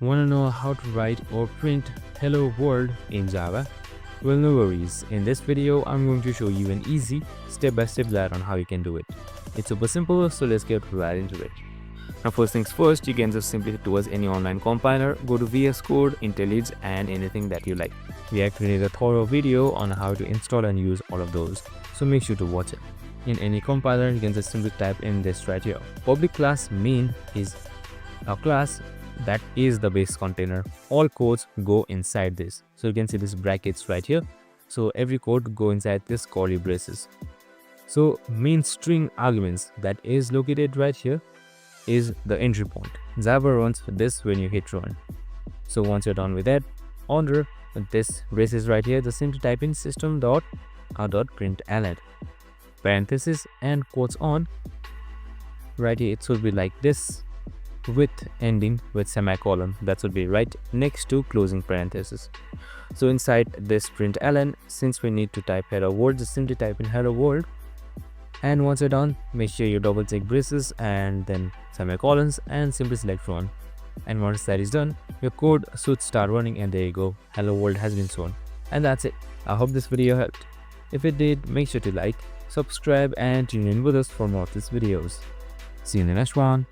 Want to know how to write or print hello world in Java? Well, no worries. In this video, I'm going to show you an easy step-by-step guide on how you can do it. It's super simple, so let's get right into it. Now, first things first, you can just simply head towards any online compiler, go to VS Code, IntelliJ, and anything that you like. We actually made a thorough video on how to install and use all of those, so make sure to watch it. In any compiler, you can just simply type in this right here. Public class main is a class that is the base container. All codes go inside this. So you can see this brackets right here. So every code go inside this curly braces. So main string arguments that is located right here is the entry point. Java runs this when you hit run. So once you're done with that, under this braces right here, just simply type in system.out.println parenthesis and quotes on. Right here it should be like this, with ending with semicolon. That would be right next to closing parenthesis. So inside this println, since we need to type hello world, just simply type in hello world. And once you're done, make sure you double check braces and then semicolons and simply select run. And once that is done, your code should start running, and there you go, hello world has been shown. And that's it. I hope this video helped. If it did, make sure to like, subscribe, and tune in with us for more of these videos. See you in the next one.